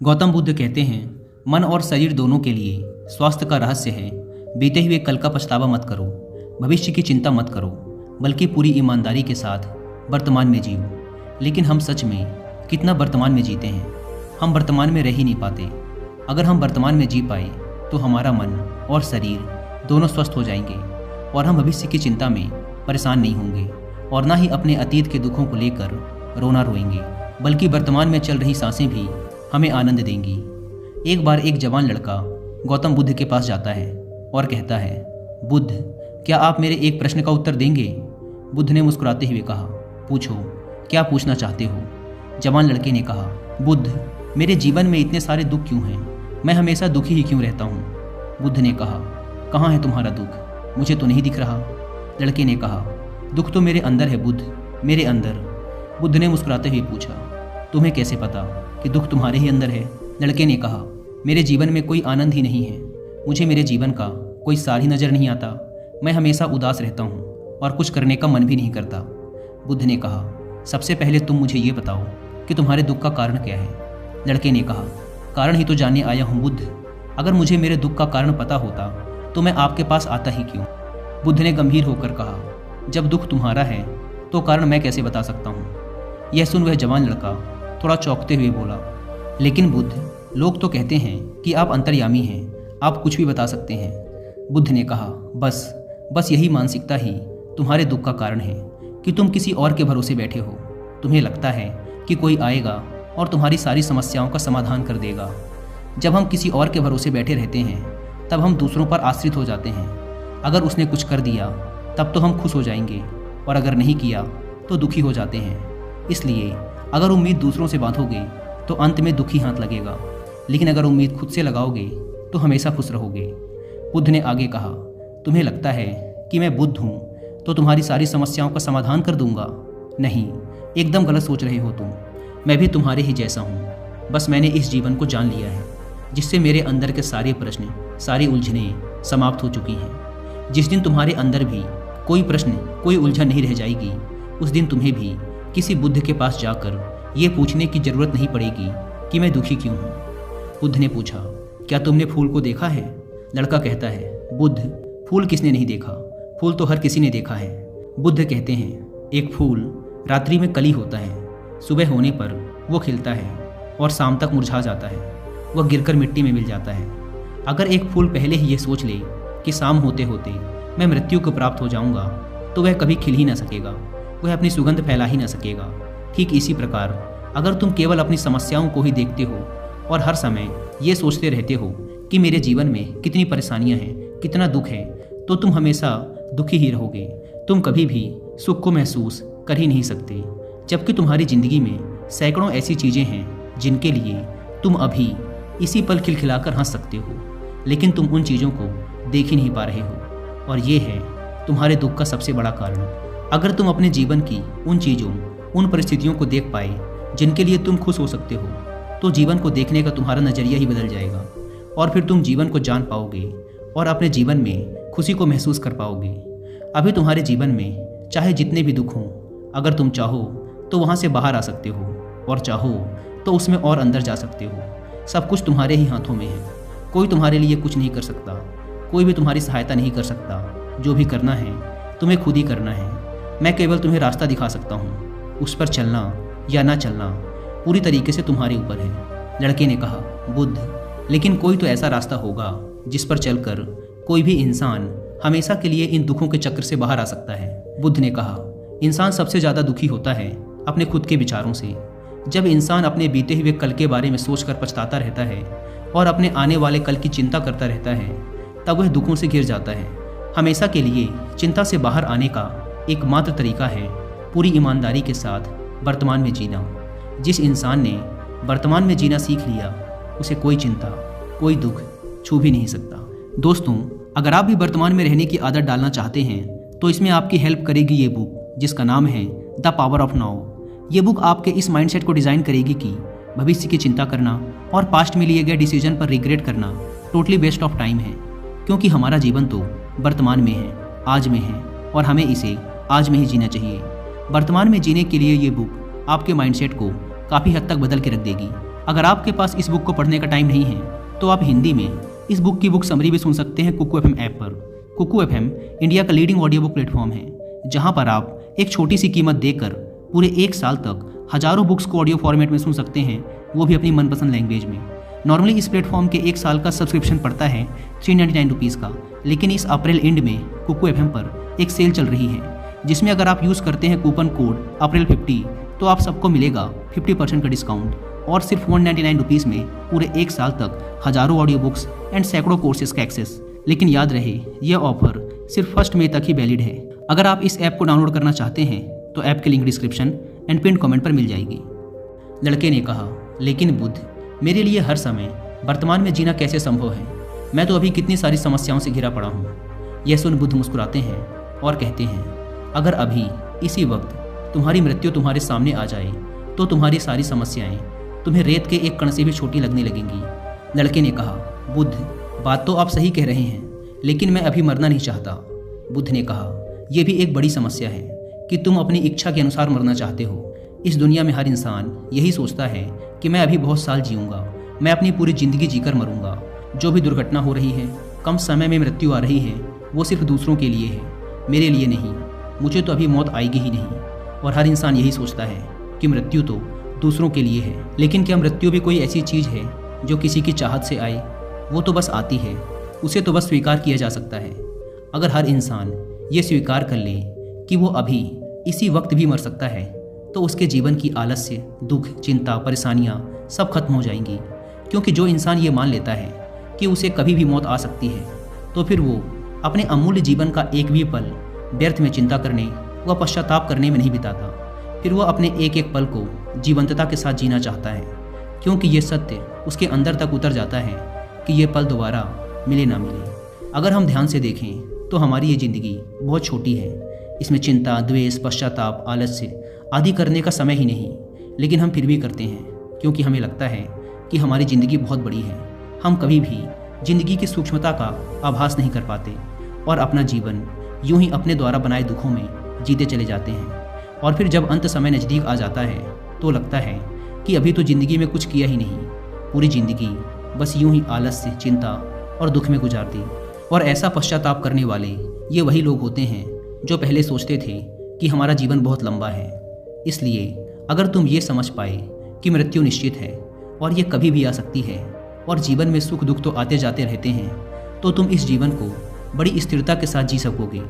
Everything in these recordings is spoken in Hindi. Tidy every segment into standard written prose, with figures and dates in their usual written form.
गौतम बुद्ध कहते हैं, मन और शरीर दोनों के लिए स्वास्थ्य का रहस्य है बीते हुए कल का पछतावा मत करो, भविष्य की चिंता मत करो, बल्कि पूरी ईमानदारी के साथ वर्तमान में जियो। लेकिन हम सच में कितना वर्तमान में जीते हैं? हम वर्तमान में रह ही नहीं पाते। अगर हम वर्तमान में जी पाए तो हमारा मन और शरीर दोनों स्वस्थ हो जाएंगे और हम भविष्य की चिंता में परेशान नहीं होंगे और ना ही अपने अतीत के दुखों को लेकर रोना रोएंगे, बल्कि वर्तमान में चल रही सांसें भी हमें आनंद देंगी। एक बार एक जवान लड़का गौतम बुद्ध के पास जाता है और कहता है, बुद्ध, क्या आप मेरे एक प्रश्न का उत्तर देंगे? बुद्ध ने मुस्कुराते हुए कहा, पूछो, क्या पूछना चाहते हो? जवान लड़के ने कहा, बुद्ध, मेरे जीवन में इतने सारे दुख क्यों हैं? मैं हमेशा दुखी ही क्यों रहता हूँ? बुद्ध ने कहा, कहाँ है तुम्हारा दुख? मुझे तो नहीं दिख रहा। लड़के ने कहा, दुख तो मेरे अंदर है बुद्ध, मेरे अंदर। बुद्ध ने मुस्कुराते हुए पूछा, तुम्हें कैसे पता कि दुख तुम्हारे ही अंदर है? लड़के ने कहा, मेरे जीवन में कोई आनंद ही नहीं है, मुझे मेरे जीवन का कोई सार ही नज़र नहीं आता। मैं हमेशा उदास रहता हूँ और कुछ करने का मन भी नहीं करता। बुद्ध ने कहा, सबसे पहले तुम मुझे ये बताओ कि तुम्हारे दुख का कारण क्या है? लड़के ने कहा, कारण ही तो जानने आया हूँ बुद्ध। अगर मुझे मेरे दुख का कारण पता होता तो मैं आपके पास आता ही क्यों? बुद्ध ने गंभीर होकर कहा, जब दुख तुम्हारा है तो कारण मैं कैसे बता सकता हूँ? यह सुन वह जवान लड़का थोड़ा चौंकते हुए बोला, लेकिन बुद्ध, लोग तो कहते हैं कि आप अंतर्यामी हैं, आप कुछ भी बता सकते हैं। बुद्ध ने कहा, बस यही मानसिकता ही तुम्हारे दुख का कारण है कि तुम किसी और के भरोसे बैठे हो। तुम्हें लगता है कि कोई आएगा और तुम्हारी सारी समस्याओं का समाधान कर देगा। जब हम किसी और के भरोसे बैठे रहते हैं तब हम दूसरों पर आश्रित हो जाते हैं। अगर उसने कुछ कर दिया तब तो हम खुश हो जाएंगे और अगर नहीं किया तो दुखी हो जाते हैं। इसलिए अगर उम्मीद दूसरों से बांधोगे तो अंत में दुखी हाथ लगेगा, लेकिन अगर उम्मीद खुद से लगाओगे तो हमेशा खुश रहोगे। बुद्ध ने आगे कहा, तुम्हें लगता है कि मैं बुद्ध हूँ तो तुम्हारी सारी समस्याओं का समाधान कर दूंगा? नहीं, एकदम गलत सोच रहे हो तुम। मैं भी तुम्हारे ही जैसा हूँ, बस मैंने इस जीवन को जान लिया है जिससे मेरे अंदर के सारे प्रश्न, सारी उलझनें समाप्त हो चुकी हैं। जिस दिन तुम्हारे अंदर भी कोई प्रश्न, कोई उलझन नहीं रह जाएगी, उस दिन तुम्हें भी किसी बुद्ध के पास जाकर ये पूछने की ज़रूरत नहीं पड़ेगी कि मैं दुखी क्यों हूँ। बुद्ध ने पूछा, क्या तुमने फूल को देखा है? लड़का कहता है, बुद्ध, फूल किसने नहीं देखा? फूल तो हर किसी ने देखा है। बुद्ध कहते हैं, एक फूल रात्रि में कली होता है, सुबह होने पर वो खिलता है और शाम तक मुरझा जाता है, वह गिरकर मिट्टी में मिल जाता है। अगर एक फूल पहले ही ये सोच ले कि शाम होते होते मैं मृत्यु को प्राप्त हो जाऊंगा तो वह कभी खिल ही ना सकेगा, वह अपनी सुगंध फैला ही ना सकेगा। ठीक इसी प्रकार अगर तुम केवल अपनी समस्याओं को ही देखते हो और हर समय ये सोचते रहते हो कि मेरे जीवन में कितनी परेशानियां हैं, कितना दुख है, तो तुम हमेशा दुखी ही रहोगे। तुम कभी भी सुख को महसूस कर ही नहीं सकते, जबकि तुम्हारी ज़िंदगी में सैकड़ों ऐसी चीज़ें हैं जिनके लिए तुम अभी इसी पल खिलखिलाकर हंस सकते हो, लेकिन तुम उन चीज़ों को देख ही नहीं पा रहे हो और ये है तुम्हारे दुख का सबसे बड़ा कारण। अगर तुम अपने जीवन की उन चीज़ों, उन परिस्थितियों को देख पाए जिनके लिए तुम खुश हो सकते हो, तो जीवन को देखने का तुम्हारा नज़रिया ही बदल जाएगा और फिर तुम जीवन को जान पाओगे और अपने जीवन में खुशी को महसूस कर पाओगे। अभी तुम्हारे जीवन में चाहे जितने भी दुख हों, अगर तुम चाहो तो वहाँ से बाहर आ सकते हो और चाहो तो उसमें और अंदर जा सकते हो। सब कुछ तुम्हारे ही हाथों में है। कोई तुम्हारे लिए कुछ नहीं कर सकता, कोई भी तुम्हारी सहायता नहीं कर सकता। जो भी करना है तुम्हें खुद ही करना है। मैं केवल तुम्हें रास्ता दिखा सकता हूँ, उस पर चलना या ना चलना पूरी तरीके से तुम्हारे ऊपर है। लड़के ने कहा, बुद्ध, लेकिन कोई तो ऐसा रास्ता होगा जिस पर चलकर कोई भी इंसान हमेशा के लिए इन दुखों के चक्र से बाहर आ सकता है। बुद्ध ने कहा, इंसान सबसे ज़्यादा दुखी होता है अपने खुद के विचारों से। जब इंसान अपने बीते हुए कल के बारे में सोचकर पछताता रहता है और अपने आने वाले कल की चिंता करता रहता है, तब वह दुखों से घिर जाता है। हमेशा के लिए चिंता से बाहर आने का एकमात्र तरीका है पूरी ईमानदारी के साथ वर्तमान में जीना। जिस इंसान ने वर्तमान में जीना सीख लिया, उसे कोई चिंता, कोई दुख छू भी नहीं सकता। दोस्तों, अगर आप भी वर्तमान में रहने की आदत डालना चाहते हैं तो इसमें आपकी हेल्प करेगी ये बुक, जिसका नाम है द पावर ऑफ नाउ। ये बुक आपके इस माइंडसेट को डिज़ाइन करेगी कि भविष्य की चिंता करना और पास्ट में लिए गए डिसीजन पर रिग्रेट करना टोटली वेस्ट ऑफ टाइम है, क्योंकि हमारा जीवन तो वर्तमान में है, आज में है और हमें इसे आज में ही जीना चाहिए। वर्तमान में जीने के लिए ये बुक आपके माइंडसेट को काफ़ी हद तक बदल के रख देगी। अगर आपके पास इस बुक को पढ़ने का टाइम नहीं है तो आप हिंदी में इस बुक की बुक समरी भी सुन सकते हैं कुकू एफएम ऐप पर। कुकू एफएम इंडिया का लीडिंग ऑडियो बुक प्लेटफॉर्म है, जहां पर आप एक छोटी सी कीमत देकर पूरे 1 साल तक हजारों बुक्स को ऑडियो फॉर्मेट में सुन सकते हैं, वो भी अपनी मनपसंद लैंग्वेज में। नॉर्मली इस प्लेटफॉर्म के 1 साल का सब्सक्रिप्शन पड़ता है 399 रुपीज़ का, लेकिन इस अप्रैल एंड में कुकू एफएम पर एक सेल चल रही है, जिसमें अगर आप यूज़ करते हैं कूपन कोड अप्रैल 50 तो आप सबको मिलेगा 50% का डिस्काउंट, और सिर्फ 199 रुपीज़ में पूरे 1 साल तक हजारों ऑडियो बुक्स एंड सैकड़ों कोर्सेज का एक्सेस। लेकिन याद रहे, यह ऑफर सिर्फ 1 मई तक ही वैलिड है। अगर आप इस ऐप को डाउनलोड करना चाहते हैं तो ऐप की link description and pin comment पर मिल जाएगी। लड़के ने कहा, लेकिन बुद्ध, मेरे लिए हर समय वर्तमान में जीना कैसे संभव है? मैं तो अभी कितनी सारी समस्याओं से घिरा पड़ा हूँ। यह सुन बुद्ध मुस्कुराते हैं और कहते हैं, अगर अभी इसी वक्त तुम्हारी मृत्यु तुम्हारे सामने आ जाए तो तुम्हारी सारी समस्याएं तुम्हें रेत के एक कण से भी छोटी लगने लगेंगी। लड़के ने कहा, बुद्ध, बात तो आप सही कह रहे हैं, लेकिन मैं अभी मरना नहीं चाहता। बुद्ध ने कहा, यह भी एक बड़ी समस्या है कि तुम अपनी इच्छा के अनुसार मरना चाहते हो। इस दुनिया में हर इंसान यही सोचता है कि मैं अभी बहुत साल जीऊँगा, मैं अपनी पूरी ज़िंदगी जीकर मरूंगा। जो भी दुर्घटना हो रही है, कम समय में मृत्यु आ रही है, वो सिर्फ दूसरों के लिए है, मेरे लिए नहीं। मुझे तो अभी मौत आएगी ही नहीं। और हर इंसान यही सोचता है कि मृत्यु तो दूसरों के लिए है। लेकिन क्या मृत्यु भी कोई ऐसी चीज़ है जो किसी की चाहत से आए? वो तो बस आती है, उसे तो बस स्वीकार किया जा सकता है। अगर हर इंसान ये स्वीकार कर ले कि वो अभी इसी वक्त भी मर सकता है, तो उसके जीवन की आलस्य, दुख, चिंता, परेशानियाँ सब खत्म हो जाएंगी। क्योंकि जो इंसान ये मान लेता है कि उसे कभी भी मौत आ सकती है, तो फिर वो अपने अमूल्य जीवन का एक भी पल व्यर्थ में चिंता करने व पश्चाताप करने में नहीं बिताता। फिर वह अपने एक एक पल को जीवंतता के साथ जीना चाहता है, क्योंकि ये सत्य उसके अंदर तक उतर जाता है कि ये पल दोबारा मिले ना मिले। अगर हम ध्यान से देखें तो हमारी ये ज़िंदगी बहुत छोटी है। इसमें चिंता, द्वेष, पश्चाताप, आलस्य आदि करने का समय ही नहीं, लेकिन हम फिर भी करते हैं, क्योंकि हमें लगता है कि हमारी ज़िंदगी बहुत बड़ी है। हम कभी भी ज़िंदगी की सूक्ष्मता का आभास नहीं कर पाते और अपना जीवन यूं ही अपने द्वारा बनाए दुखों में जीते चले जाते हैं। और फिर जब अंत समय नज़दीक आ जाता है तो लगता है कि अभी तो ज़िंदगी में कुछ किया ही नहीं, पूरी ज़िंदगी बस यूं ही आलस्य, चिंता और दुख में गुजार दी। और ऐसा पश्चाताप करने वाले ये वही लोग होते हैं जो पहले सोचते थे कि हमारा जीवन बहुत लंबा है। इसलिए अगर तुम ये समझ पाए कि मृत्यु निश्चित है और ये कभी भी आ सकती है और जीवन में सुख दुख तो आते जाते रहते हैं, तो तुम इस जीवन को बड़ी स्थिरता के साथ जी सकोगे।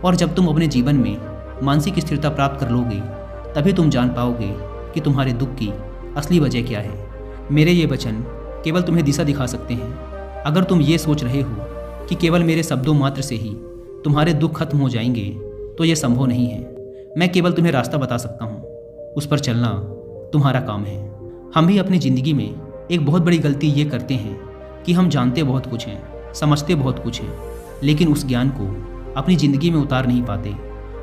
और जब तुम अपने जीवन में मानसिक स्थिरता प्राप्त कर लोगे, तभी तुम जान पाओगे कि तुम्हारे दुख की असली वजह क्या है। मेरे ये वचन केवल तुम्हें दिशा दिखा सकते हैं। अगर तुम ये सोच रहे हो कि केवल मेरे शब्दों मात्र से ही तुम्हारे दुख खत्म हो जाएंगे, तो ये संभव नहीं है। मैं केवल तुम्हें रास्ता बता सकता हूँ, उस पर चलना तुम्हारा काम है। हम भी अपनी ज़िंदगी में एक बहुत बड़ी गलती ये करते हैं कि हम जानते बहुत कुछ हैं, समझते बहुत कुछ हैं, लेकिन उस ज्ञान को अपनी ज़िंदगी में उतार नहीं पाते।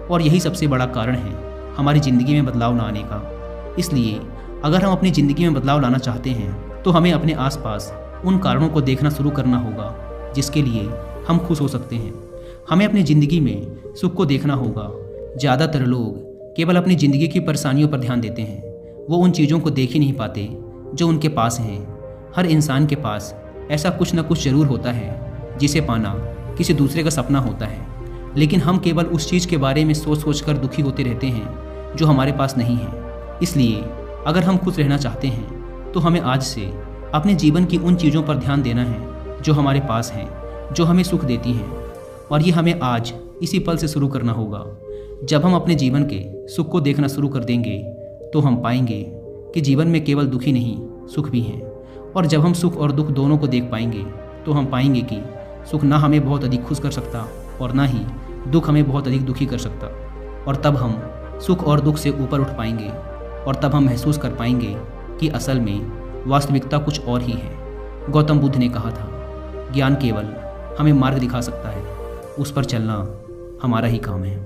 और यही सबसे बड़ा कारण है हमारी ज़िंदगी में बदलाव ना आने का। इसलिए अगर हम अपनी ज़िंदगी में बदलाव लाना चाहते हैं तो हमें अपने आसपास उन कारणों को देखना शुरू करना होगा जिसके लिए हम खुश हो सकते हैं। हमें अपनी ज़िंदगी में सुख को देखना होगा। ज़्यादातर लोग केवल अपनी ज़िंदगी की परेशानियों पर ध्यान देते हैं, वो उन चीज़ों को देख ही नहीं पाते जो उनके पास हैं। हर इंसान के पास ऐसा कुछ न कुछ ज़रूर होता है जिसे पाना किसी दूसरे का सपना होता है, लेकिन हम केवल उस चीज़ के बारे में सोच सोच कर दुखी होते रहते हैं जो हमारे पास नहीं है। इसलिए अगर हम खुश रहना चाहते हैं तो हमें आज से अपने जीवन की उन चीज़ों पर ध्यान देना है जो हमारे पास हैं, जो हमें सुख देती हैं। और ये हमें आज इसी पल से शुरू करना होगा। जब हम अपने जीवन के सुख को देखना शुरू कर देंगे तो हम पाएंगे कि जीवन में केवल दुख ही नहीं, सुख भी हैं। और जब हम सुख और दुख दोनों को देख पाएंगे तो हम पाएंगे कि सुख ना हमें बहुत अधिक खुश कर सकता और ना ही दुख हमें बहुत अधिक दुखी कर सकता। और तब हम सुख और दुख से ऊपर उठ पाएंगे और तब हम महसूस कर पाएंगे कि असल में वास्तविकता कुछ और ही है। गौतम बुद्ध ने कहा था, ज्ञान केवल हमें मार्ग दिखा सकता है, उस पर चलना हमारा ही काम है।